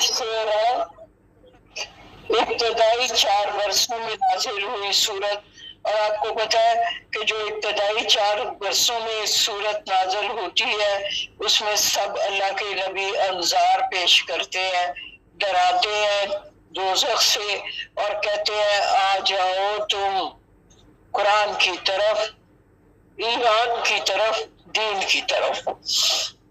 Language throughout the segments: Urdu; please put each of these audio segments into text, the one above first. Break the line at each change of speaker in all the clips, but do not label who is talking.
سورہ ابتدائی 4 برسوں میں نازل ہوئی سورت، اور آپ کو پتا ہے کہ جو ابتدائی 4 برسوں میں سورت نازل ہوتی ہے اس میں سب اللہ کے نبی انذار پیش کرتے ہیں، ڈراتے ہیں دوزخ سے، اور کہتے ہیں آ جاؤ تم قرآن کی طرف، ایمان کی طرف، دین کی طرف۔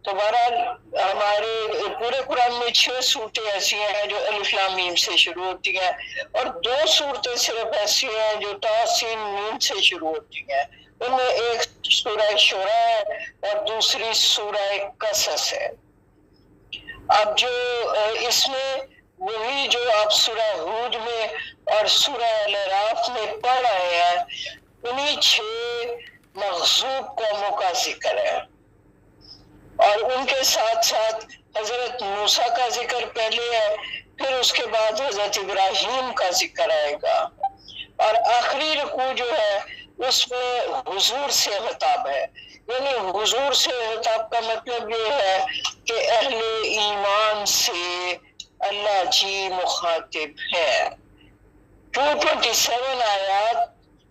تو بہرحال ہمارے پورے قرآن میں 6 صورتیں ایسی ہیں جو الف لام میم سے شروع ہوتی ہیں، اور 2 صورتیں صرف ایسی ہیں جو تا سین میم سے شروع ہوتی ہیں۔ ان میں ایک سورہ شورى ہے اور دوسری سورہ قصص ہے۔ اب جو اس میں وہی جو آپ سورہ ہود میں اور سورہ الاعراف میں پڑھ رہے ہیں انہی 6 مغضوب قوموں کا ذکر ہے، اور ان کے ساتھ ساتھ حضرت موسیٰ کا ذکر پہلے ہے، پھر اس کے بعد حضرت ابراہیم کا ذکر آئے گا، اور آخری رکوع جو ہے اس میں حضور سے خطاب ہے۔ یعنی حضور سے خطاب کا مطلب یہ ہے کہ اہل ایمان سے اللہ جی مخاطب ہے۔ 227 آیات،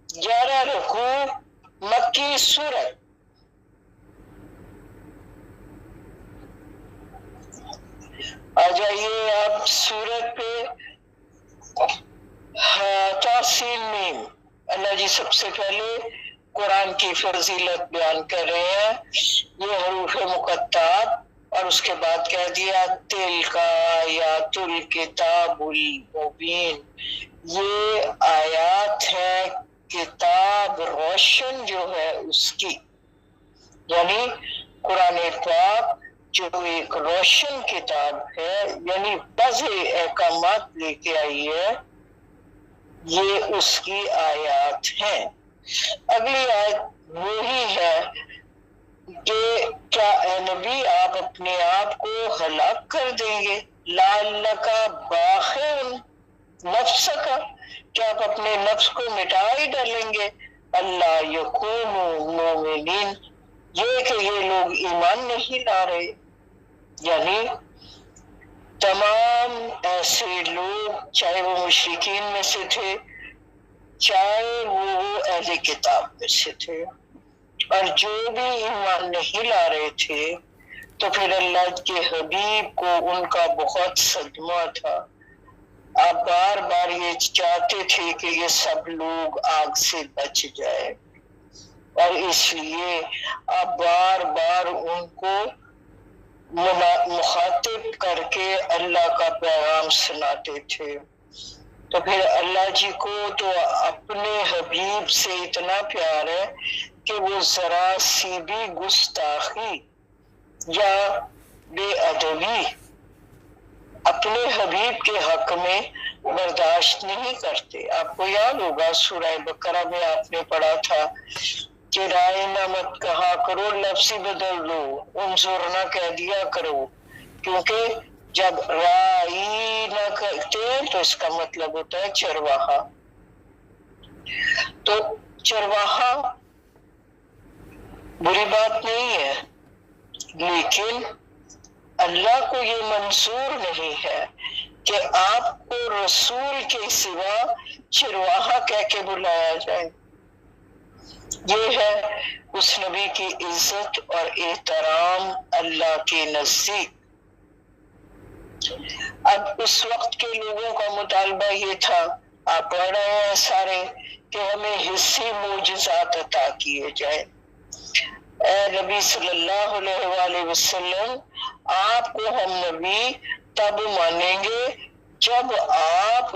11 رکوع، مکی سورت۔ آ جائیے آپ سورت پہ۔ تاسین میم، اللہ جی سب سے پہلے قرآن کی فضیلت بیان کر رہے ہیں، یہ حروف مقطعات، اور اس کے بعد کہہ دیا تلک آیات الکتاب المبین، یہ آیات ہے کتاب روشن جو ہے اس کی، یعنی قرآن پاک جو ایک روشن کتاب ہے، یعنی واضح احکامات لے کے آئی ہے، یہ اس کی آیات ہیں۔ اگلی آیت وہی ہے کہ کیا اے نبی آپ اپنے آپ کو ہلاک کر دیں گے، لعلک باخع نفسک، کیا آپ اپنے نفس کو مٹا ہی ڈالیں گے، اللہ یکونوا مؤمنین، یہ کہ یہ لوگ ایمان نہیں لا رہے، یعنی تمام ایسے لوگ چاہے وہ مشرکین میں سے تھے چاہے وہ اہل کتاب میں سے تھے، اور جو بھی ایمان نہیں لا رہے تھے تو پھر اللہ کے حبیب کو ان کا بہت صدمہ تھا۔ آپ بار بار یہ چاہتے تھے کہ یہ سب لوگ آگ سے بچ جائے، اور اس لیے آپ بار بار ان کو مخاطب کر کے اللہ کا پیغام سناتے تھے۔ تو پھر اللہ جی کو تو اپنے حبیب سے اتنا پیار ہے کہ وہ ذرا سی بھی گستاخی یا بے ادبی اپنے حبیب کے حق میں برداشت نہیں کرتے۔ آپ کو یاد ہوگا سورہ بقرہ میں آپ نے پڑھا تھا کہ رائنا مت کہا کرو، لفظ ہی بدل دو، انظرنا کہہ دیا کرو، کیونکہ جب رائی نہ کہتے ہیں تو اس کا مطلب ہوتا ہے چرواہا۔ تو چرواہا بری بات نہیں ہے، لیکن اللہ کو یہ منظور نہیں ہے کہ آپ کو رسول کے سوا چرواہا کہہ کے بلایا جائے۔ یہ ہے اس نبی کی عزت اور احترام اللہ کے نزدیک۔ اب اس وقت کے لوگوں کا مطالبہ یہ تھا، آپ پڑھ رہے ہیں سارے، کہ ہمیں حصی معجزات عطا کیے جائیں۔ اے نبی صلی اللہ علیہ وآلہ وسلم، آپ کو ہم نبی تب مانیں گے جب آپ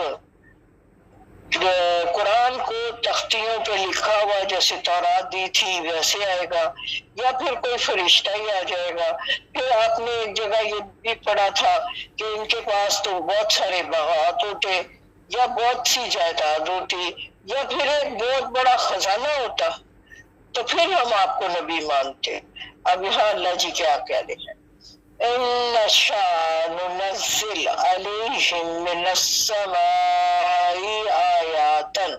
قرآن کو تختیوں پہ لکھا ہوا جیسے تورات دی تھی ویسے آئے گا، یا پھر کوئی فرشتہ ہی آ جائے گا۔ پھر آپ نے ایک جگہ یہ بھی پڑھا تھا کہ ان کے پاس تو بہت سارے باغات ہوتے، یا بہت سی جائیداد ہوتی، یا پھر ایک بہت بڑا خزانہ ہوتا، تو پھر ہم آپ کو نبی مانتے۔ اب یہاں اللہ جی کیا کہہ رہے ہیں، إِن نَشَأْ نُنَزِّلْ عَلَيْهِم مِّنَ السَّمَاءِ آيَاتًا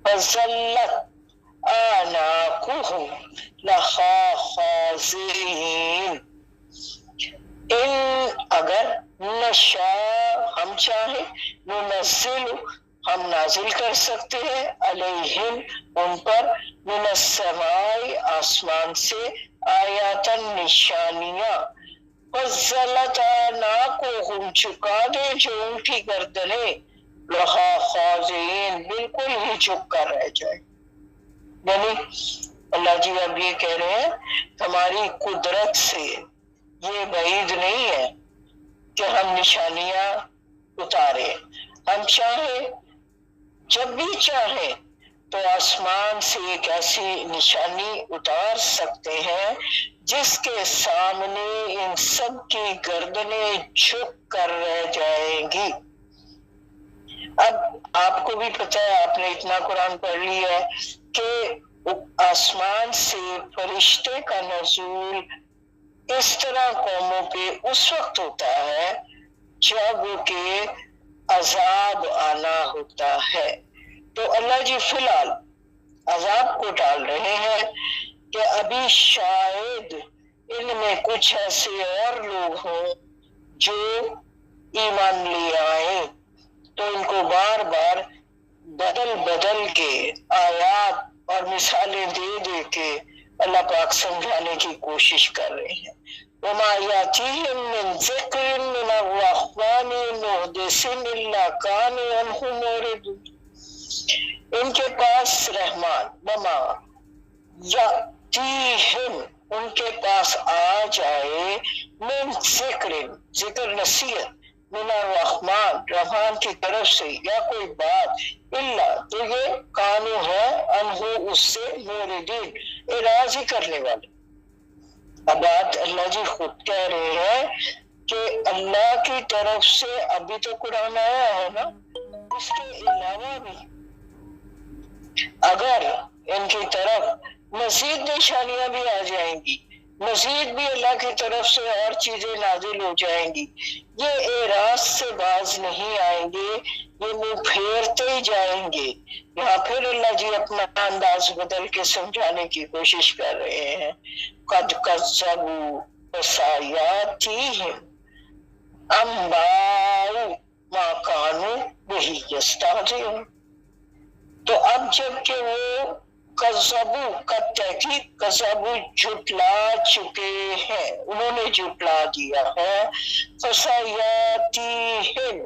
فَظَلَّتْ أَعْنَاقُهُمْ لَهَا خَاضِعِينَ۔ ان اگر نشا ہم چاہیں ننزل ہم نازل کر سکتے ہیں علیہم ان پر من السماء آسمان سے آیاتن نشانیاں فضلتا کو ہم چکا دے جو ان کی گردنیں لہا خاضعین بالکل ہی چپ کر رہ جائے. یعنی اللہ جی اب یہ کہہ رہے ہیں ہماری قدرت سے یہ بعید نہیں ہے کہ ہم نشانیاں اتارے. ہم چاہیں جب بھی چاہیں تو آسمان سے ایک ایسی نشانی اتار سکتے ہیں جس کے سامنے ان سب کی گردنیں جھک کر رہ جائیں گی. اب آپ کو بھی پتہ ہے، آپ نے اتنا قرآن پڑھ لیا ہے کہ آسمان سے فرشتے کا نزول اس طرح قوموں پہ اس وقت ہوتا ہے جب کہ عذاب آنا ہوتا ہے. تو اللہ جی فی الحال عذاب کو ڈال رہے ہیں کہ ابھی شاید ان میں کچھ ایسے اور لوگ ہوں جو ایمان لے آئے، تو ان کو بار بار بدل بدل کے آیات اور مثالیں دے دے کے اللہ پاک سمجھانے کی کوشش کر رہے ہیں. وما یاتیہم من ذکر من الرحمن محدث الا کانوا عنہ معرضین. ان کے پاس رحمان وما یاتیہم ان کے پاس آ جائے من ذکر نصیحت من الرحمن رحمان کی طرف سے یا کوئی بات اللہ تو یہ کانو ہے انہو اس سے موردین اعراض ہی کرنے والے. اب بات اللہ جی خود کہہ رہے ہیں کہ اللہ کی طرف سے ابھی تو قرآن آیا ہے نا، اس کے علاوہ بھی اگر ان کی طرف مزید نشانیاں بھی آ جائیں گی، مزید بھی اللہ کی طرف سے اور چیزیں نازل ہو جائیں گی، یہ اعراض سے باز نہیں آئیں گے، یہ منہ پھیرتے ہی جائیں گے. یہاں پھر اللہ جی اپنا انداز بدل کے سمجھانے کی کوشش کر رہے ہیں. قد کذبوا بآیاتہم انباء ما کانوا بہ یستہزئون. تو اب جب کہ وہ کذبوا کا تحقیق کذبوا جھٹلا چکے ہیں، انہوں نے جھٹلا دیا ہے، فسیاتیہم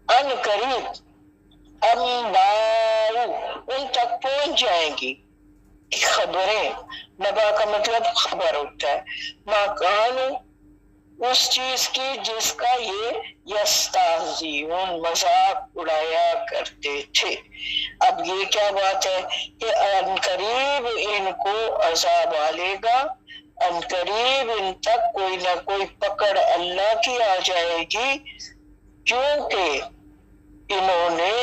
ان قریب انباء ان تک پہنچ جائیں گی خبریں. نبا کا مطلب خبر ہوتا ہے، مکان اس چیز کی جس کا یہ یستہزئون مذاق اڑایا کرتے تھے. اب یہ کیا بات ہے کہ ان قریب ان کو عذاب آلے گا، ان قریب ان تک کوئی نہ کوئی پکڑ اللہ کی آ جائے گی، کیونکہ انہوں نے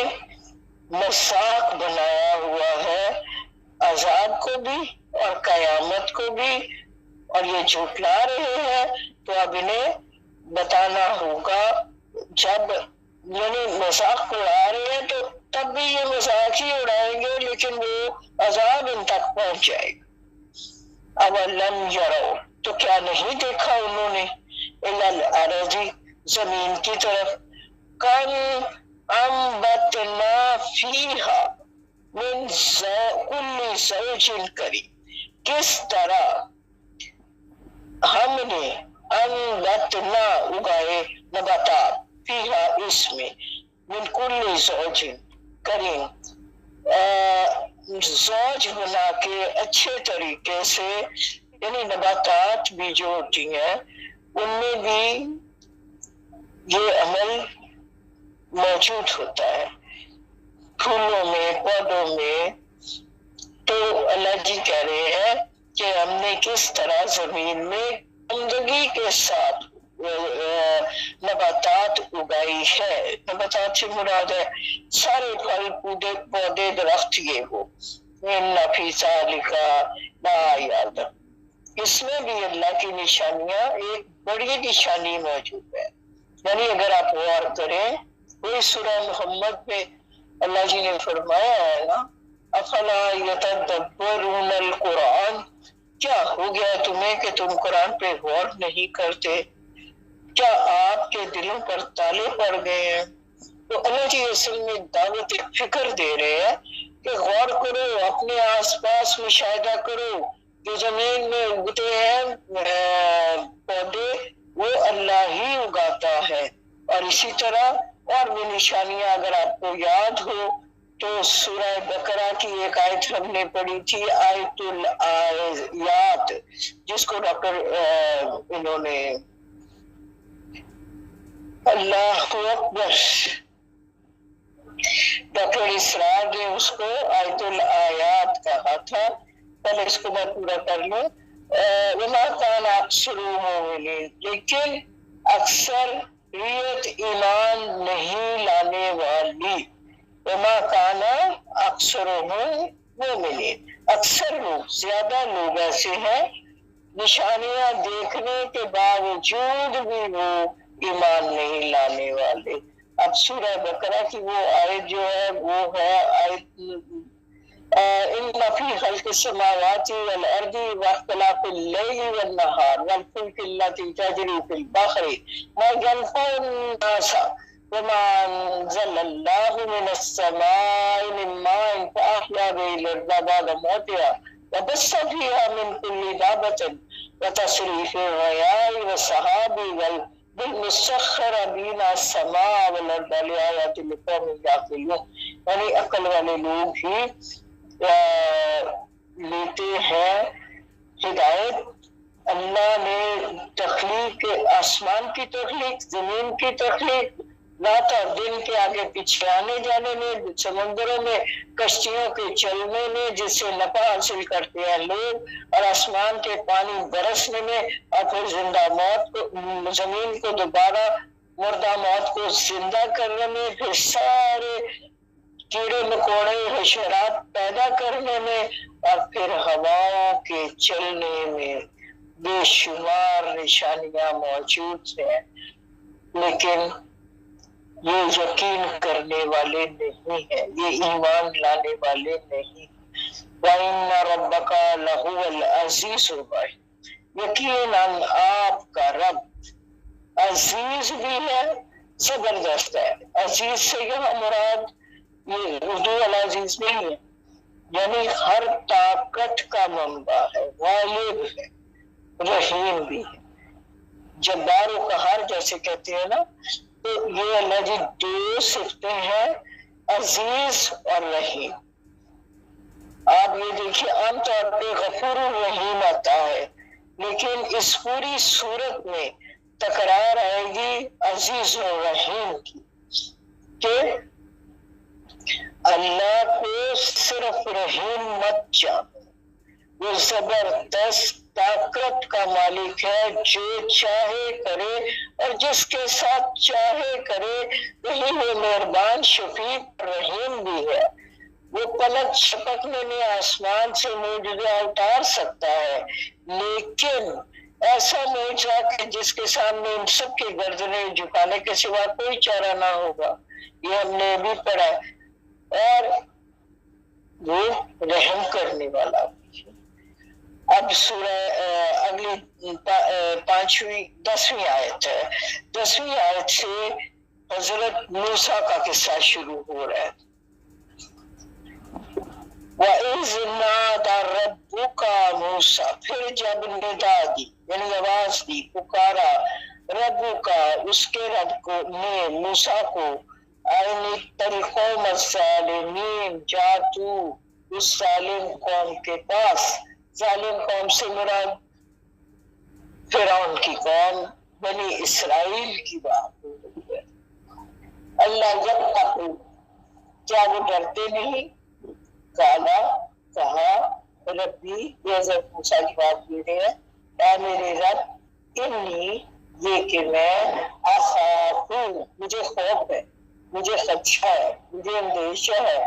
مذاق بنایا ہوا ہے عذاب کو بھی اور قیامت کو بھی، اور یہ جھٹلا رہے ہیں. تو اب انہیں بتانا ہوگا، جب یعنی مذاق اڑا رہے ہیں تو تب بھی یہ مذاق ہی اڑائیں گے، لیکن وہ عذاب ان تک پہنچ جائے گا. اولم یرو تو کیا نہیں دیکھا انہوں نے الی الارض زمین کی طرف، کم انبتنا فیہا من کل زوج کریم، کس طرح ہم نے انبتنا اگائے نباتات فیہا اس میں من کل زوج کریم زوج بنا کے اچھے طریقے سے، یعنی نباتات بھی جو ہوتی ہیں ان میں بھی یہ عمل موجود ہوتا ہے، پھولوں میں پودوں میں. تو اللہ جی کہہ رہے ہیں کہ ہم نے کس طرح زمین میں زندگی کے ساتھ نباتات اگائی ہے. نباتات سے مراد ہے سارے پھل پودے درخت، یہ وہ ان فی ذالک لآیات، اس میں بھی اللہ کی نشانیاں ایک بڑی نشانی موجود ہے. یعنی اگر آپ غور کریں وہی سورہ محمد میں اللہ جی نے فرمایا ہے نا، افلا یتدبرون القرآن، کیا ہو گیا تمہیں کہ تم قرآن پہ غور نہیں کرتے. کیا آپ کے دلوں پر تالے پڑ گئے ہیں؟ تو اللہ جی اصل میں دعوت فکر دے رہے ہیں کہ غور کرو، اپنے آس پاس مشاہدہ کرو، جو زمین میں اگتے ہیں پودے وہ اللہ ہی اگاتا ہے۔ اور اسی طرح اور بھی نشانیاں اگر آپ کو یاد ہو تو سورہ بقرہ کی ایک آیت ہم نے پڑھی تھی، آیت الآیات، جس کو ڈاکٹر انہوں نے اللہ اکبر ڈاکٹر اسرار نے اس کو آیت الآیات کہا تھا۔ پہلے اس کو میں پورا کر لوں۔ وما کان اکثر مومنین، لیکن اکثریت ایمان نہیں لانے والی۔ وما کان اکثرهم مومنین، اکثر لوگ، زیادہ لوگ ایسے ہیں نشانیاں دیکھنے کے باوجود بھی وہ ایمان نہیں لانے والے۔ اب سورہ بقرہ کی وہ آیت جو ہے وہ ہے آیت ان فی خلق السماوات والارض واختلاف اللیل والنہار والفلک التی تجری فی البحر ما ينفع الناس وما انزل الله من السماء من ماء فاحیا به الارض بعد موتها وبث فيها من كل دابة وتصريف الرياح والسحاب بالمسخر بین السماء والارض لآیات لقوم یعقلون، یعنی عقل والے لوگ ہی لیتے ہیں ہدایت۔ اللہ نے تخلیق، آسمان کی تخلیق، زمین کی تخلیق، رات اور دن کے آگے پیچھے آنے جانے میں، سمندروں میں کشتیوں کے چلنے میں جس سے نفع حاصل کرتے ہیں لوگ، اور آسمان کے پانی برسنے میں، اور پھر زندہ موت کو، زمین کو دوبارہ مردہ موت کو زندہ کرنے میں، پھر سارے کیڑے مکوڑے حشرات پیدا کرنے میں، اور پھر ہواؤں کے چلنے میں بے شمار نشانیاں موجود ہیں، لیکن یہ یقین کرنے والے نہیں ہیں، یہ ایمان لانے والے نہیں۔ وَإِنَّ رَبَّكَ لَهُوَ الْعَزِيزُ الرَّحِيمُ، یقیناً آپ کا رب عزیز بھی ہے، زبردست ہے۔ عزیز سے یہاں مراد یہ اردو العزیز نہیں ہے، یعنی ہر طاقت کا منبع ہے، غالب ہے، رحیم بھی ہے۔ جبار و قہار جیسے کہتے ہیں نا، تو یہ اللہ جی دو صفتیں ہیں، عزیز اور رحیم۔ آپ یہ دیکھیے عام طور پہ غفور الرحیم آتا ہے، لیکن اس پوری صورت میں تکرار آئے گی عزیز و رحیم کی، کہ اللہ کو صرف رحیم مت جانو، وہ زبردست طاقت کا مالک ہے، جو چاہے کرے اور جس کے ساتھ چاہے کرے، وہی وہ مہربان شفیق رحیم بھی ہے۔ وہ پلک جھپکنے میں آسمان سے معجزہ اتار سکتا ہے، لیکن ایسا معجزہ کہ جس کے سامنے ان سب کی گردنیں جھکانے کے سوا کوئی چارہ نہ ہوگا، یہ ہم نے بھی پڑھا، اور وہ رحم کرنے والا بھی ہے۔ اب سورہ اگلی 10ویں آیت ہے، 10ویں آیت سے حضرت موسیٰ کا قصہ شروع ہو رہا ہے۔ وَإِذْ نَادَى رَبُّكَ مُوسَىٰ، پھر جب ندا دی یعنی آواز دی، پکارا، ربک اس کے رب کو نے موسیٰ کو، آئینی القوم الظالمین، جا تو اس ظالم قوم کے پاس۔ ظالم قوم سے مراد فرعون کی قوم، بنی اسرائیل کی بات ہو رہی ہے۔ اللہ جب تک کیا وہ ڈرتے نہیں؟ کالا کہا ربی، یہ حضرت موسیٰ کی بات دے رہے ہیں، اے میرے رب، انی یہ کہ میں اخاف، مجھے خوف ہے، مجھے خدشہ ہے، مجھے اندیشہ ہے،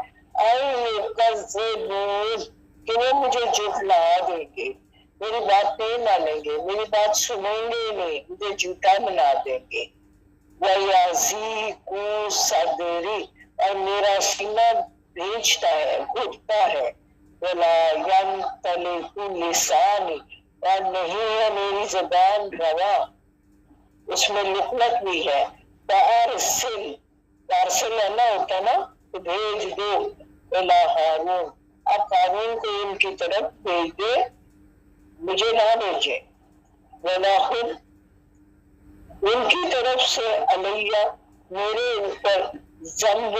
کہ وہ مجھے جھٹلا دیں گے، میری بات نہیں مانیں گے، میری بات سنیں گے نہیں، مجھے جھوٹا بنا دیں گے۔ وَيَضِيقُ صَدْرِي، اور میرا سینہ بھیجتا ہے، گھٹتا ہے، وَلَا يَنطَلِقُ لِسَانِي، اور نہیں ہے میری زبان روا، اس میں لکنت بھی ہے. فارسل، پارسل ہے نا ہوتا نا، تو بھیج دو الی ہارون، اب ہارون کو ان کی طرف بھیج دے، مجھے نہ بھیجے. ولا خود ان کی طرف سے علیہ میرے اوپر ذنب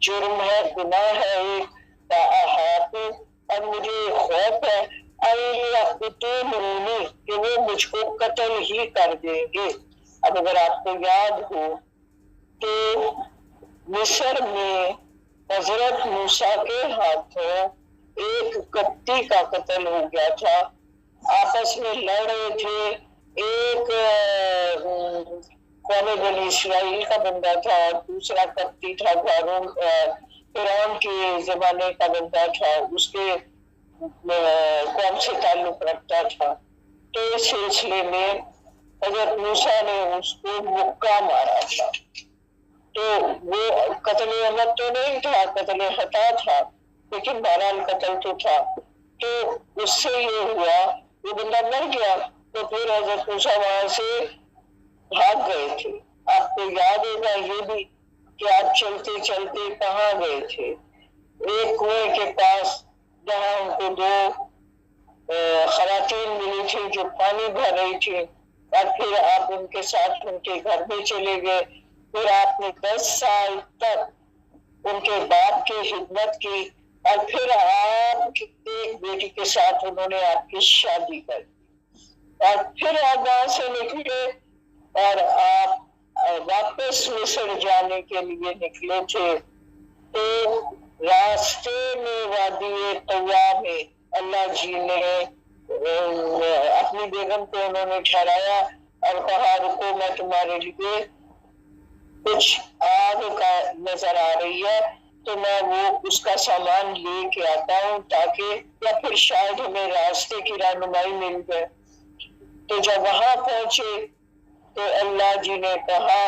جرم ہے، گناہ ہے ایک، فاحاط اور مجھے خوف ہے یقتلونی کہ وہ مجھ کو قتل ہی کر دیں گے. اب اگر آپ کو یاد ہو تو مصر میں حضرت موسیٰ کے ہاتھوں ایک قبطی کا قتل ہو گیا تھا، آپس میں لڑ رہے تھے. ایک قوم بنی اسرائیل کا بندہ تھا اور دوسرا قبطی تھا، فرعون کے زمانے کا بندہ تھا، اس کے قوم سے تعلق رکھتا تھا. تو اس سلسلے میں حضرت موسیٰ نے اس کو مکہ مارا تھا. تو وہ قتل عمد تو نہیں تھا، قتل خطا تھا، لیکن بہرحال قتل تو تھا. تو اس سے یہ ہوا وہ بندہ مر گیا. تو پھر حضرت موسیٰ وہاں سے بھاگ گئے تھے. آپ کو یاد ہوگا یہ بھی کہ آپ چلتے چلتے کہاں گئے تھے، ایک کنویں کے پاس جہاں ان کو دو خواتین ملی تھی جو پانی بھر رہی تھی، اور پھر آپ ان کے ساتھ ان کے گھر میں چلے گئے. پھر آپ نے 10 سال تک ان کے باپ کی خدمت کی، اور پھر آپ کی ایک بیٹی کے ساتھ انہوں نے آپ کی شادی کر دی. اور پھر آپ وہاں سے نکلے اور آپ واپس مصر جانے کے لیے نکلے تھے. تو راستے میں وادی طوا میں اللہ جی نے اپنی بیگم کو انہوں نے ٹھہرایا اور کہا رکو میں تمہارے لیے کچھ آگ کا نظر آ رہی ہے تو میں وہ اس کا سامان لے کے آتا ہوں تاکہ یا پھر شاید ہمیں راستے کی رہنمائی مل جائے. تو جب وہاں پہنچے تو اللہ جی نے کہا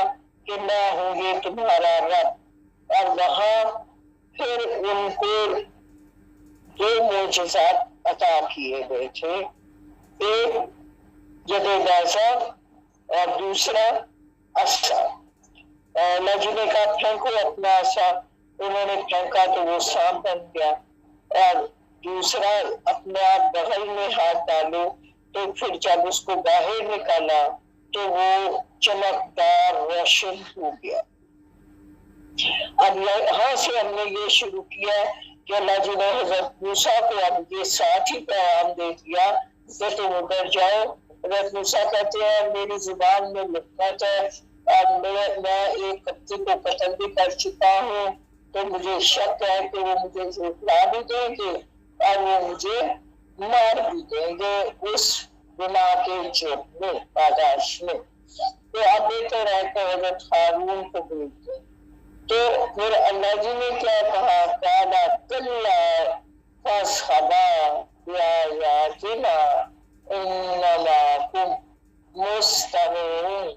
کہ میں ہوں گے تمہارا رب. اور وہاں پھر ان کو 2 معجزات عطا کیے گئے تھے، ایک جد بازا اور دوسرا عصا. اللہ جی نے کہا پھینکو اپنا عصا، انہوں نے پھینکا تو وہ سانپ بن گیا. اور دوسرا اپنے آپ بغل میں ہاتھ ڈالو تو پھر جب اس کو باہر نکالا تو وہ چمکدار روشن ہو گیا. اب یہاں سے ہم نے یہ شروع کیا کہ اللہ جی نے حضرت موسیٰ کو اب یہ ساتھ ہی پیغام دے دیا کہ تم ادھر جاؤ. حضرت موسیٰ کہتے ہیں میری زبان میں لکنت ہے اور میں ایک قبطی کو قتل بھی کر چکا ہوں، تو مجھے شک ہے کہ وہ مجھے جھٹلا بھی دیں گے اور وہ مجھے مار بھی دیں گے اس گناہ کے جرم میں، پاداش میں. تو اب بہتر ہے کہ حضرت ہارون کو بھیج دیں. تو پھر اللہ جی نے کیا کہا، قَالَ كَلَّا فَاصْحَبَا بِآيَاتِنَا إِنَّ مَعَكُمْ مُسْتَمِعُونَ.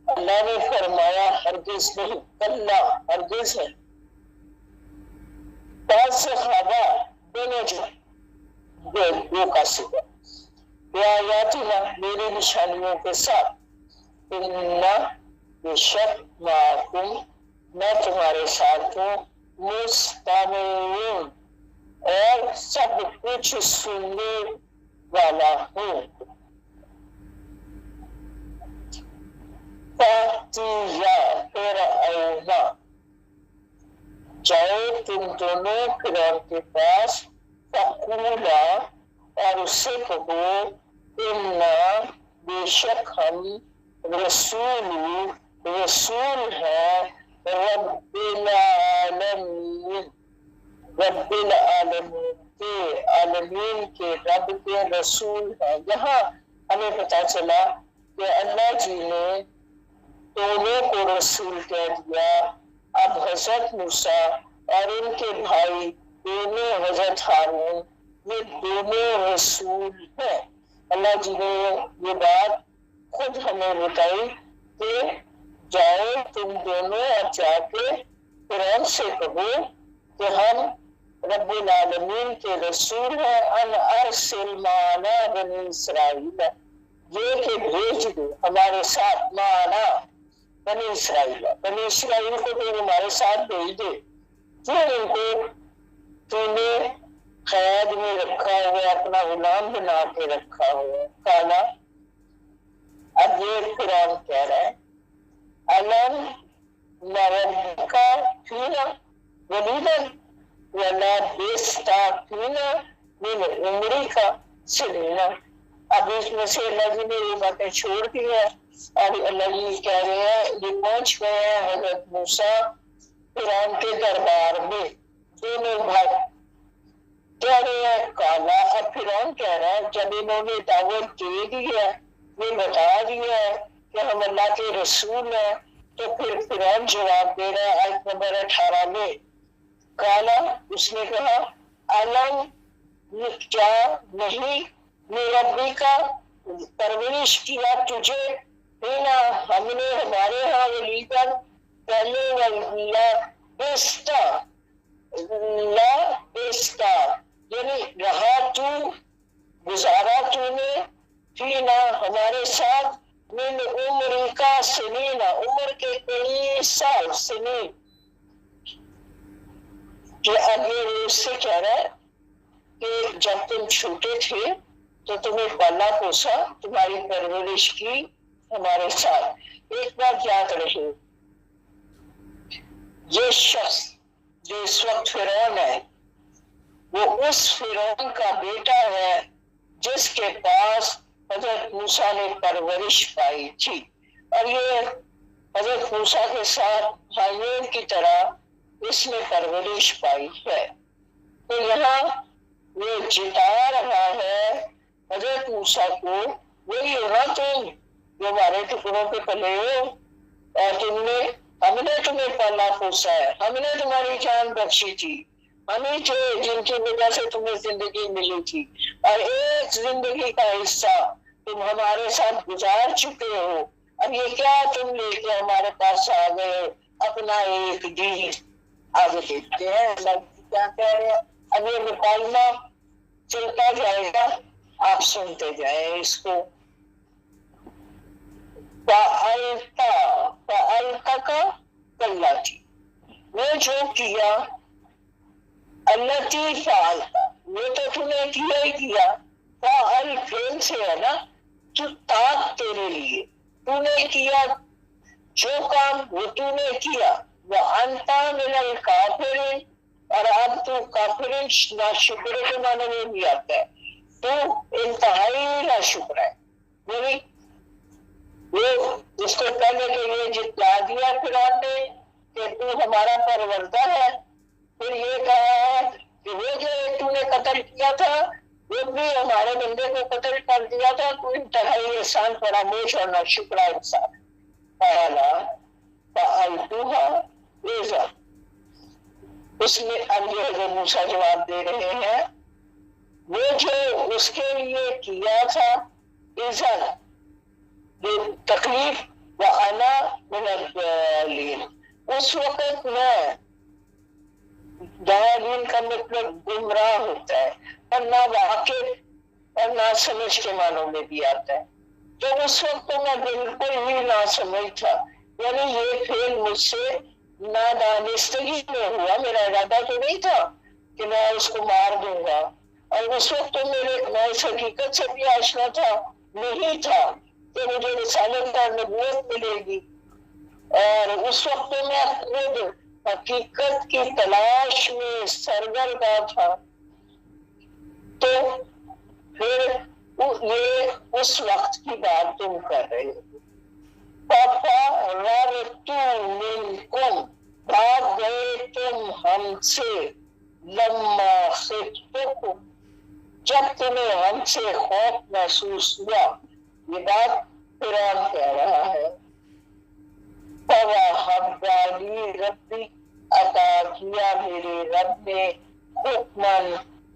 اللہ نے فرمایا ہرگز نہیں، کلّا ہرگز ہے، فَاصْحَبَا دونوں دو کا صفت، بِآيَاتِنَا میری نشانیوں کے ساتھ، إِنَّ بے شک مَعَكُمْ میں تمہارے ساتھ ہوں، مستمعون اور سب کچھ سننے والا ہوں. فَأْتِيَا فِرْعَوْنَ جاؤ تم دونوں فرعون کے پاس، فَقُولَا اور اس سے کہو، اِنَّا بے شک ہم رسول ہے رب العالمین، رب العالمین کے عالمین کے رب کے رسول ہے. یہاں ہمیں پتا چلا کہ اللہ جی نے دونوں کو رسول کہہ دیا. اب حضرت موسیٰ اور ان کے بھائی دونوں حضرت ہارون یہ دونوں رسول ہیں. اللہ جی نے یہ بات خود ہمیں بتائی کہ جاؤ تم دونوں اور جا کے فرعون سے کہو کہ ہم رب العالمین کے رسول ہیں، ان ارسل معنا بنی اسرائیل، یہ کہ بھیج دے ہمارے ساتھ مانا بنی اسرائیل کو تو ہمارے ساتھ بھیج دے، کیوں ان کو تو نے قید میں رکھا ہوا، اپنا غلام بنا کے رکھا ہوا کانا۔ اب یہ قرآن کہہ رہا ہے علم نربکا فینا ولیدا ولبثت فینا من عمرک سنینا۔ اب اس میں سے اللہ جی نے یہ باتیں چھوڑ دی ہیں اور اللہ جی کہہ رہے ہیں یہ پہنچ گئے ہیں حضرت موسیٰ فرعون کے دربار میں، دونوں بھائی کہہ رہے ہیں کالا۔ اب فرعون کہہ رہا ہے جب انہوں نے دعوت دے دی ہے، یہ بتا دیا ہے کہ ہم اللہ کے رسول ہیں، تو پھر فرعون جواب دے رہا ہے آیت نمبر 18 میں کالا، اس نے کہا علم کیا نہیں ربی کا پرورش کیا تجھے، نا ہم نے ہمارے ہاں ولیدن پہلے بیستا یعنی رہا تو گزارا تو نے فینا ہمارے ساتھ من عمر کا سنینا عمر کے کئی سال سنین۔ کہ اب یہ اس سے کہہ رہا ہے کہ جب تم چھوٹے تھے تو تمہیں پالا پوسا، تمہاری پرورش کی ہمارے ساتھ۔ ایک بات یاد رہے، یہ شخص جو اس وقت فرعون ہے وہ اس فرعون کا بیٹا ہے جس کے پاس حضرت موسیٰ نے پرورش پائی تھی، اور یہ حضرت موسیٰ کے ساتھ بھائیوں کی طرح اس نے پرورش پائی ہے۔ تو یہاں وہ جتا رہا ہے حضرت موسیٰ کو، وہی ہونا تم جو ہمارے ٹکڑوں پہ پلے ہو، اور ہم نے تمہیں پالا پوسا ہے، ہم نے تمہاری جان بخشی تھی، ہمیں تھے جن کی وجہ سے تمہیں زندگی ملی تھی، اور ایک زندگی کا حصہ تم ہمارے ساتھ گزار چکے ہو، اب یہ کیا تم لے کے ہمارے پاس آ گئے ہو، اپنا ایک دین۔ آگے دیکھتے ہیں اللہ کیا کہہ رہے ہیں، اب یہ مکالمہ چلتا جائے گا، آپ سنتے جائیں اس کو۔ فَأَلْقَى کَلَّتِی، وہ جو کیا الَّتِی فَعَلْتَ، وہ تو تم نے کیا ہی کیا، فَعَل فعل سے ہے نا، تو تاک تیرے لیے، تو نے کیا جو کام وہ تو نے کیا، وَأَنْتَ مِنَ الْكَافِرِينَ، اور اب تو کافرین ناشکر کے معنی میں بھی آتا ہے، تو انتہائی ناشکر ہے، یعنی وہ اس کو پہلے کے لیے جتلا دیا فرعون نے کہ تو ہمارا پروردہ ہے، پھر یہ کہا ہے کہ وہ جو تو نے قتل کیا تھا وہ بھی ہمارے بندے کو قتل کر دیا تھا، تو انتہائی احسان فراموش اور ناشکرا انسان۔ اس میں اب یہ حضرت موسیٰ جواب دے رہے ہیں وہ جو اس کے لیے کیا تھا عزت تکلیف، وَأَنَا مِنَ الضَّالِّينَ، اس وقت میں ضالین کا مطلب گمراہ ہوتا ہے اور نہ واقف اور نہ سمجھ کے معنوں میں بھی آتا ہے، تو اس وقت تو میں بالکل ہی نہ سمجھ تھا، یعنی یہ فعل مجھ سے نادانستگی میں ہوا، میرا ارادہ تو نہیں تھا کہ میں اس کو مار دوں گا، اور اس وقت تو میں اس حقیقت سے بھی آشنا تھا نہیں تھا کہ مجھے رسالت اور نبوت ملے گی، اور اس وقت تو میں خود حقیقت کی تلاش میں سرگرداں تھا۔ تو پھر یہ اس وقت کی بات تم کر رہے ہو، فَفَرَرْتُ مِنْكُمْ، بھاگ گئے تم ہم سے، لَمَّا خِفْتُكُمْ، جب تمہیں ہم سے خوف محسوس ہوا۔ یہ بات قرآن کہہ رہا ہے، فَوَهَبَ لِي رَبِّي، عطا کیا میرے رب نے، حُکْمًا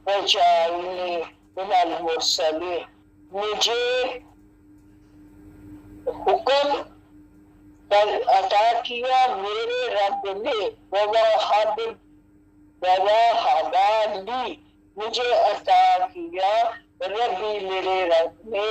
وَجَعَلْنِی مِنَ الْمُرْسَلِینَ، مجھے حکم عطا کیا میرے رب نے، وَوَهَبَ لِی، مجھے عطا کیا ربی میرے رب نے،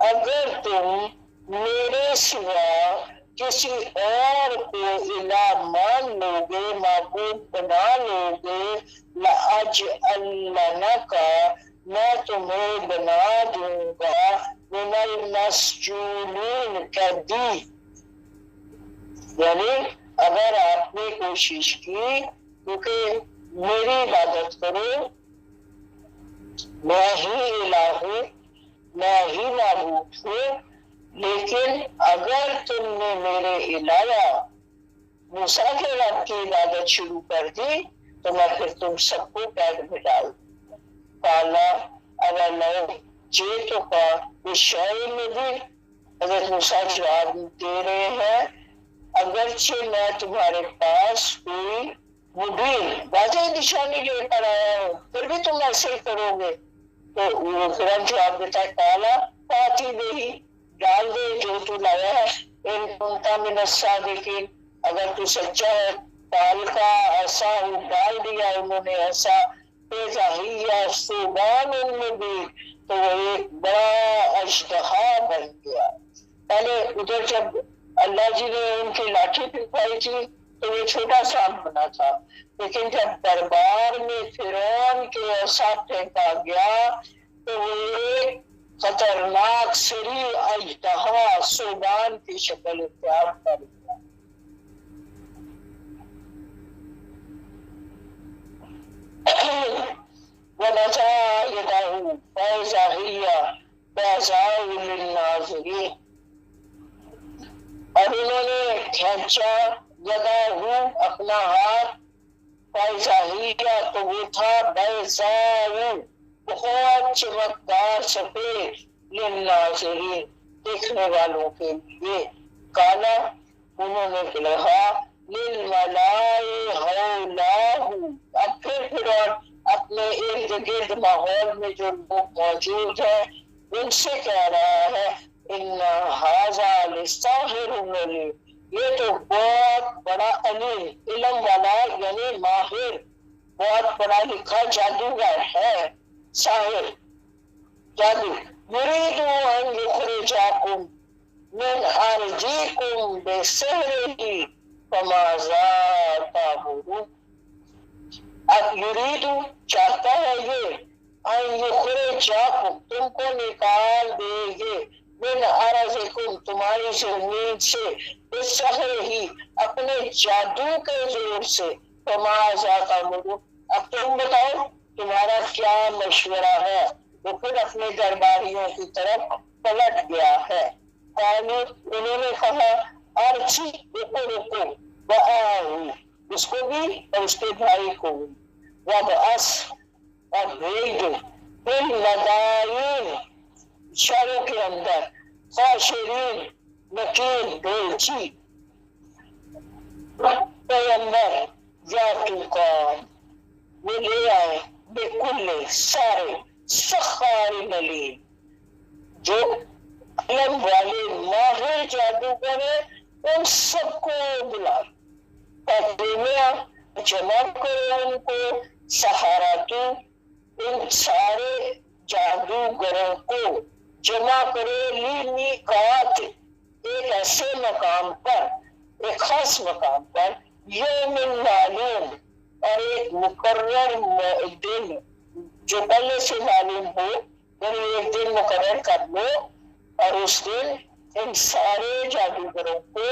اگر تم میرے سوا کسی اور کو الہ مان لو گے، معبود بنا لو گے، لَأَجْعَلَنَّكَ، میں تمہیں بنا دوں گا، من المسجونین، قیدی۔ یعنی اگر آپ نے کوشش کی کیونکہ میری عبادت کرو، میں ہی الہ ہوں، میں ہی معبود ہوں، لیکن اگر تم نے میرے علاوہ موسیٰ کے رب کی عبادت شروع کر دی تو میں پھر تم سب کو قید میں ڈال دوں۔ کالا اولو جیتو کا بشیء مبین، حضرت موسیٰ جواب دے رہے ہیں اگرچہ میں تمہارے پاس کوئی مبین واضح نشانی لے کر آیا ہوں پھر بھی تم ایسے ہی کرو گے۔ تو وہ پھر جواب دیتا ہے کالا پاتی نہیں، ڈال دے جو تو لایا ہے، ان کنتا من الصادقین، اگر تو سچا ہے۔ ڈال کا ایسا ڈال دیا انہوں نے ایسا فیضاہیہ ثوبان مبین، تو وہ ایک بڑا اژدہا بن گیا۔ پہلے ادھر جب اللہ جی نے ان کی لاٹھی پھینکائی تھی تو یہ چھوٹا سانپ بنا تھا، لیکن جب دربار میں فرعون کے ایسا پھینکا گیا تو وہ ایک خطرناک سری اژدہا ثوبان کی شکل اختیار کر گیا۔ وَنَزَعَ يَدَهُ فَإِذَا هِيَ بَيْضَاءُ لِلنَّاظِرِينَ، اور انہوں نے کھینچا یدہ اپنا ہاتھ، فَإِذَا هِيَ، تو وہ تھا بَيْضَاءُ، بہت چمکدار سفید، للناظرین، دیکھنے والوں کے لیے، کالا، انہوں نے کہا للملاء حولہ، اب پھر اور اپنے ارد گرد ماحول میں جو لوگ موجود ہیں ان سے کہہ رہا ہے ان ھذا لساحر علیم، یہ تو بہت بڑا علیم، علم والا یعنی ماہر، بہت پڑھا لکھا جادوگر ہے، ساحر، جادو۔ یرید ان یخرجکم من ارضکم بسحرہ فماذا تأمرون، اب یرید چاہتا ہے یہ ان یخرجکم، تم کو نکال دے گے، من ارضکم، تمہاری زمین سے، بسحرہ، اپنے جادو کے زور سے، فماذا تأمرون، اب تم بتاؤ تمہارا کیا مشورہ ہے؟ وہ پھر اپنے درباریوں کی طرف پلٹ گیا ہے۔ قالوا، انہوں نے کہا ارجی، رکو، وآہو، اس کو بھی اور اس کے بھائی کو بھی، وابعث، اور بھیج دو، فی المدائن، شہروں کے اندر، خاشرین، نکیر، ڈھولچی، پیغمبر، یاتو کا، وہ لے آئے، بکل، سارے، سخار علیم، جو علم والے ماہر جادوگر ہیں ان سب کو بلا، تقریبا جمع کرو ان کو، سہاراتو، ان سارے جادوگروں کو جمع کرو، لیمیقات، ایک ایسے مقام پر، ایک خاص مقام پر، یوم معلوم، اور ایک مقرر دن جو پہلے سے معلوم ہو، یعنی ایک دن مقرر کر لو اور اس دن ان سارے جادوگروں کو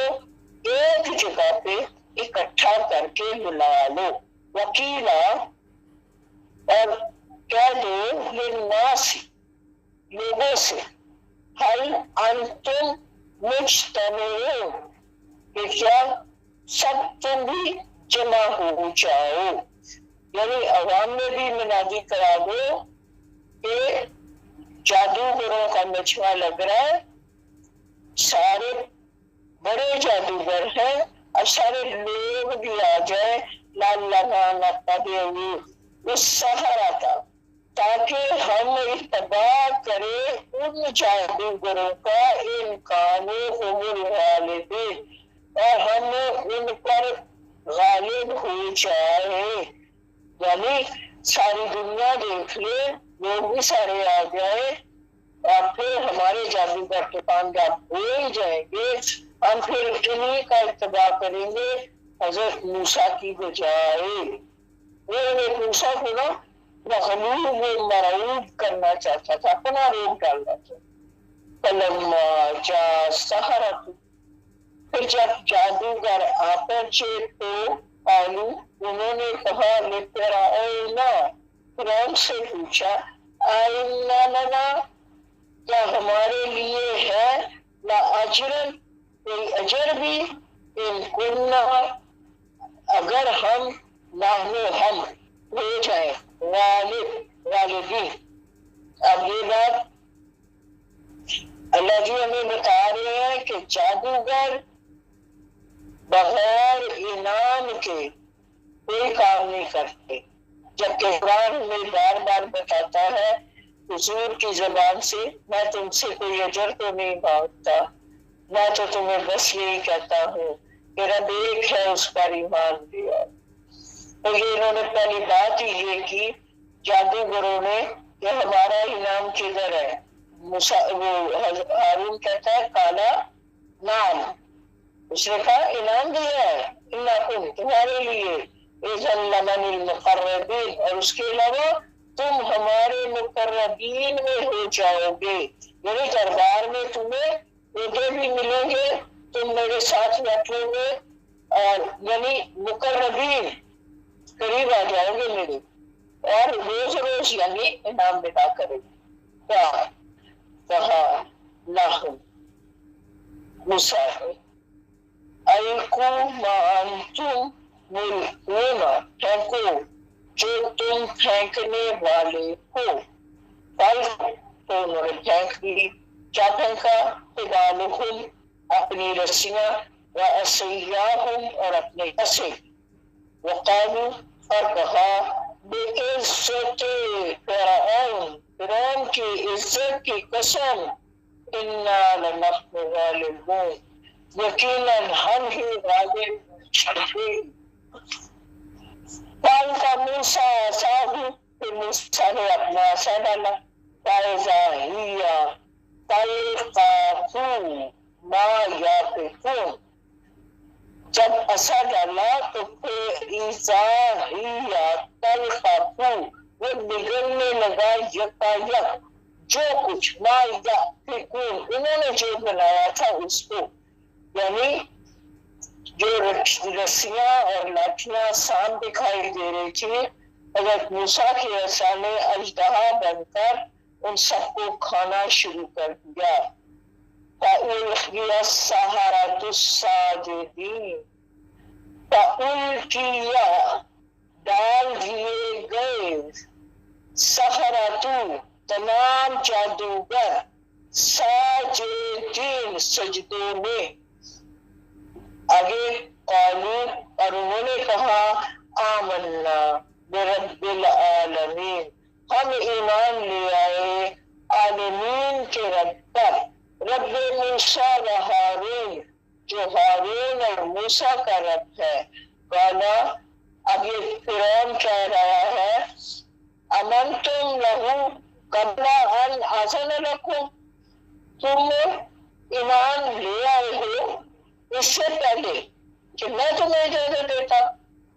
ایک جگہ پہ اکٹھا کر کے بلا لو، وکیلا، اور کہہ دو للناس، لوگوں سے، هل انتم مجتمعون، کہ کیا سب تم بھی جمع ہو جاؤ، یعنی عوام میں بھی منادی کرا دو کہ جادوگروں کا مجمع لگ رہا ہے، سارے بڑے جادوگر ہیں، اور سارے لوگ بھی آ جائیں، لعلنا نتبع السحرۃ، تاکہ ہم اتباع کریں ان جادوگروں کا، ان کانوا هم الغالبین، اور ہم ان پر غالب ہو جائے، یعنی ساری دنیا دیکھ لے، لوگ بھی سارے آ جائے اور پھر ہمارے جادوگر کے کامیاب ہو ہی جائیں گے، ہم پھر انہیں کا اتباع کریں گے حضرت موسیٰ کی بجائے۔ وہ موسیٰ کو نا مغلوب و مرعوب کرنا چاہتا تھا، اپنا روپ ڈالنا تھا۔ فلما جاء السحرة، پھر جب جادوگر آ پہنچے تو قالوا، انہوں نے کہا لفرعون، فرعون سے پوچھا ائن لنا، کیا ہمارے لیے ہے لاجرا، کوئی اجر بھی، ان کننا، اگر ہم ہم ہو جائیں غالبین۔ اب یہ بات اللہ جی ہمیں بتا رہے ہیں کہ جادوگر بغیر انعام کے کوئی کام نہیں کرتے، جبکہ قرآن ہمیں بار بار بتاتا ہے حضور کی زبان سے، میں تم سے کوئی اجر تو نہیں مانگتا، میں تو تمہیں بس یہی کہتا ہوں کہ رب ایک ہے، اس پر ایمان لیا۔ تو یہ انہوں نے پہلی بات ہی یہ کی جادوگروں نے کہ ہمارا انعام کدھر ہے؟ ہارون کہتا ہے کالا نام، اس نے کہا انعام دیا ہے انکم، تمہارے لیے، اذن لمن المقربین، اور اس کے علاوہ تم ہمارے مقربین میں ہو جاؤ گے، یعنی دربار میں تمہیں عہدے بھی ملیں گے، تم میرے ساتھ بیٹھو گے، اور یعنی مقربین قریب آ جاؤ گے میرے، اور روز روز یعنی انعام ملا کرے گے۔ کہا لہم موسیٰ کو القوا ما انتم ملقون، پھینکو جو تم پھینکنے والے ہو، تو انہوں نے پھینک دی، کیا پھینکا؟ حبالہم، اپنی رسیاں، وعصیاہم، اور اپنے عصے، وقالوا، اور کہا بعزت فرعون، فرعون کی عزت کی قسم، انا لنحن الغالبون، یقیناً ہم ہی غالب ہیں۔ قال کا موسیٰ عصاہ، پھر موسیٰ نے اپنا عصا ڈالا، فاذا ہی تلقف ما یافکون، جب عصا ڈالا تو پھر اذا ہی تلقف، وہ نگلنے لگا یکایک جو کچھ ما یافکون، انہوں نے جو بنایا تھا اس کو، یعنی جو رسیاں اور لاٹھیاں سام دکھائی دے رہی تھی، حضرت موسیٰ کے عصا نے اژدہا بن کر ان سب کو کھانا شروع کر دیا۔ فَأُلْقِيَ السَّحَرَةُ سَاجِدِينَ، فَأُلْقِيَ، ڈال دیے گئے، سحرۃ، تمام جادوگر، ساجدین، سجدوں میں۔ آگے قالوا، اور انہوں نے کہا آمنا برب العالمین، ہم ایمان لے آئے عالمین کے رب پر، رب موسیٰ و ہارون، جو ہارون اور موسیٰ کا رب ہے۔ قالا، اب یہ فرعون کہہ رہا ہے امنتم لہو قبل ان آذن لکم، تم ایمان لے آئے ہو اس سے پہلے کہ میں تمہیں اجازت دیتا،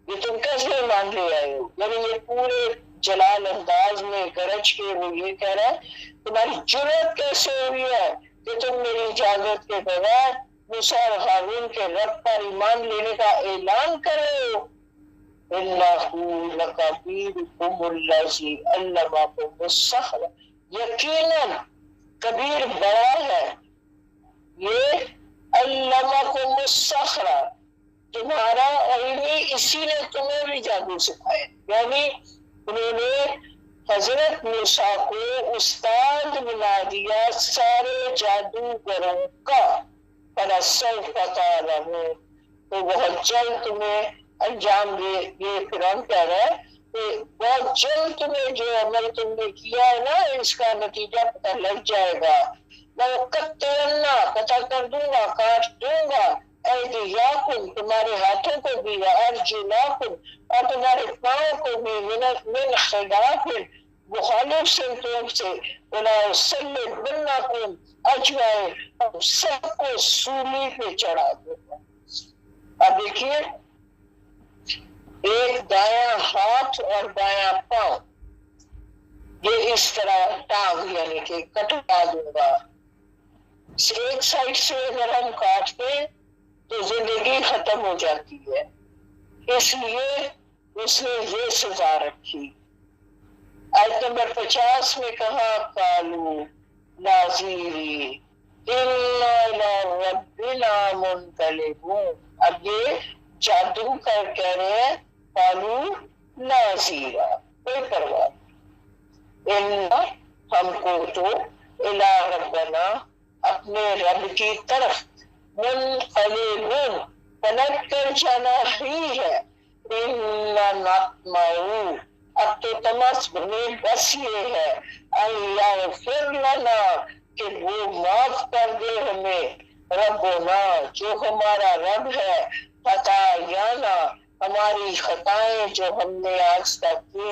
یہ تم کیسے ایمان لے آئے ہو؟ یعنی یہ پورے جلال انداز میں گرج کے وہ یہ کہہ رہا ہے تمہاری جرأت کیسے ہوئی ہے کہ تم میری اجازت کے بغیر موسیٰ اور ہارون کے رب پر ایمان لینے کا اعلان کر رہے ہو؟ إِنَّهُ لَكَبِيرُكُمُ الَّذِي عَلَّمَكُمُ السِّحْرَ، یقیناً کبیر بڑا ہے یہ، علمکم السحر، تمہارا علمی، اسی نے تمہیں بھی جادو سکھایا، یعنی انہوں نے حضرت موسیٰ کو استاد بنا دیا سارے جادوگروں کا۔ فَلَسَوْفَ تَعْلَمُونَ، تو بہت جلد تمہیں انجام دے، یہ فرعون کہہ رہا ہے کہ بہت جلد تمہیں جو عمل تم نے کیا ہے نا اس کا نتیجہ پتہ لگ جائے گا۔ لَأُقَطِّعَنَّ، قطع کر دوں گا، کاٹ دوں گا، أَيْدِيَاكُمْ، تمہارے ہاتھوں کو بھی، وَأَرْجُلَاكُمْ، اور تمہارے پاؤں کو بھی، من خلاف مخالف سمتوں سے بناکم اجمعین، ہم سب کو سولی پہ چڑھا دے گا۔ اب دیکھیے، ایک دایاں ہاتھ اور دایاں پاؤں، یہ اس طرح ٹانگ یعنی کہ کٹوا دوں گا۔ ایک سائڈ سے اگر ہم کاٹتے تو زندگی ختم ہو جاتی ہے، اس لیے اس نے یہ سزا رکھی۔ آیت نمبر 50 میں کہا قالو ناظری انا الی ربنا منقلبون۔ اب یہ جادو کر کہہ رہے ہیں قالو ناظرا، کوئی پرواہ نہیں، ہم کو تو الی ربنا اپنے رب کی طرف منقلبون پلٹ کر جانا ہی ہے۔ انا نطمع، اب تو تمس میں بس یہ ہے اللہ یغفر لنا کہ وہ معاف کر دے ہمیں، ربنا جو ہمارا رب ہے، خطایانا ہماری خطائیں جو ہم نے آج تک کی،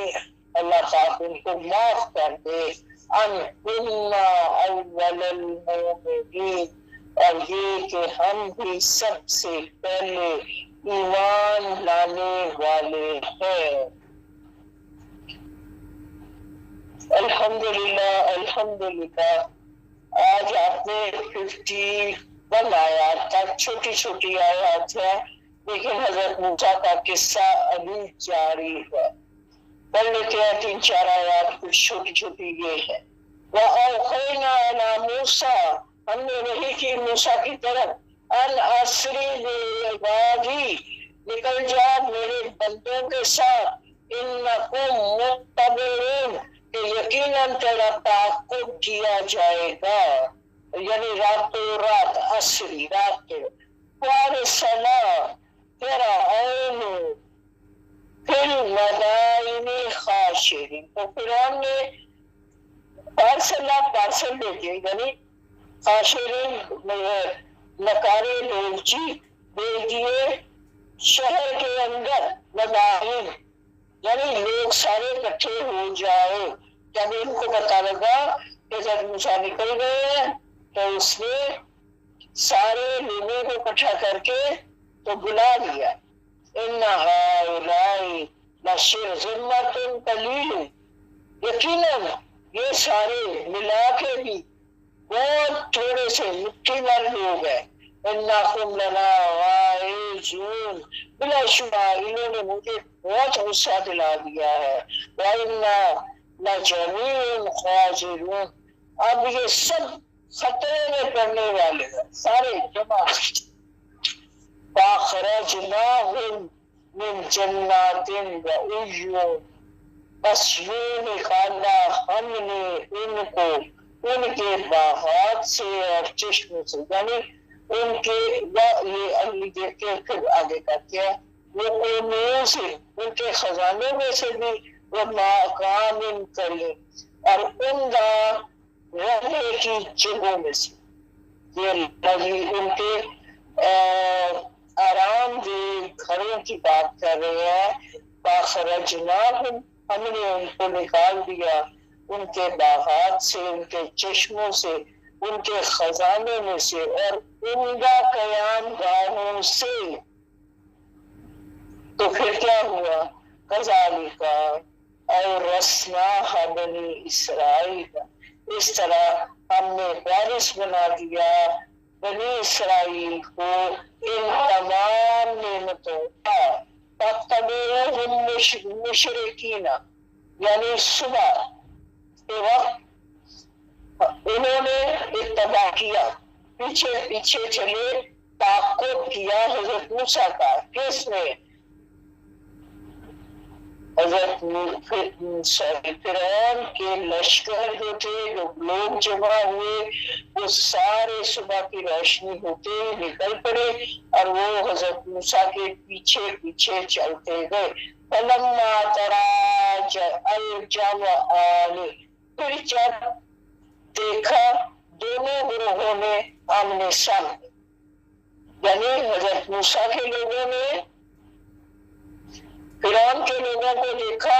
اللہ پاک ان کو معاف کر دے۔ ان کنا اول المؤمنین، اور یہ کہ ہم بھی سب سے پہلے ایمان لانے والے ہیں۔ الحمدللہ الحمدللہ۔ آج آپ نے 51 آیات تک چھوٹی چھوٹی آیات ہے، لیکن حضرت موسیٰ کا قصہ ابھی جاری ہے۔ پڑھ لیتے ہیں 3-4 آیات، کچھ چھوٹی چھوٹی یہ ہے۔ وَأَوْحَيْنَا إِلَىٰ مُوسَىٰ، ہم نے وحی کی موسیٰ کی طرف، ان اسری بعبادی، نکل جا میرے بندوں کے ساتھ، انکم متبعون، کہ یقیناً تیرا تعاقب کیا جائے گا، یعنی راتوں رات، اسری رات کے فارسلا فرعون فی المدائن خاشعین، تو فرعون نے پارسل بھیجے، یعنی خاشعین نکارے لوگ جی بھیج دیے شہر کے اندر، مدائن یعنی لوگ سارے اکٹھے ہو جائے۔ جب ان کو پتا لگا کہ جب موسیٰ نکل گئے ہیں تو اس نے سارے لوگوں کو اکٹھا کر کے تو بلا لیا۔ ان ہؤلاء لشرذمۃ قلیل، یقیناً یہ سارے ملا کے بھی بہت تھوڑے سے مٹھی بھر لوگ ہیں۔ انکم لنا غائظون، بلا شبہ انہوں نے مجھے بہت غصہ دلا دیا ہے۔ وَإِنَّا لَجَمِيعٌ خَاذِرُونَ، اب یہ سب خطرے میں پڑنے والے ہیں، سارے جمع۔ فَأَخْرَجْنَاهُمْ مِنْ جَنَّاتٍ وَعُيُونٍ، بس یوں نکالا ہم نے ان کو ان کے باغات سے اور چشموں سے، یعنی ان کے یہ اگلی دیکھ کے پھر آگے کرتے ہیں، وہ قوموں سے، ان کے خزانوں میں سے بھی، وہ مقام کریم، اور عمدہ رہنے کی جگہوں میں سے، یہ لگی ان کے آرام دہ گھروں کی بات کر رہے ہیں۔ فَأَخْرَجْنَاهُمْ، ہم نے ان کو نکال دیا ان کے باغات سے، ان کے چشموں سے، ان کے خزانوں میں سے، اور عمدہ قیام گاہوں سے۔ تو پھر کیا ہوا؟ کذالک اورثناها بنی اسرائیل، اس طرح ہم نے وارث بنا دیا بنی اسرائیل کو ان تمام نعمتوں کا۔ فَاتَّبِعُوهُمْ مُشْرِکِینَ، یعنی صبح کے وقت انہوں نے اتباع کیا، پیچھے پیچھے چلے، تعاقب کیا حضرت موسیٰ کا۔ کس نے؟ حضرت فرعون کے لشکر جو تھے، جو لوگ جمع ہوئے، وہ سارے صبح کی روشنی ہوتے نکل پڑے اور وہ حضرت موسیٰ کے پیچھے پیچھے چلتے گئے۔ فَلَمَّا تَرَاءَ الْجَمْعَانِ، پھر جب دیکھا دونوں گروہوں نے آمنے سامنے، یعنی حضرت موسیٰ کے لوگوں نے فرعون کے لوگوں کو دیکھا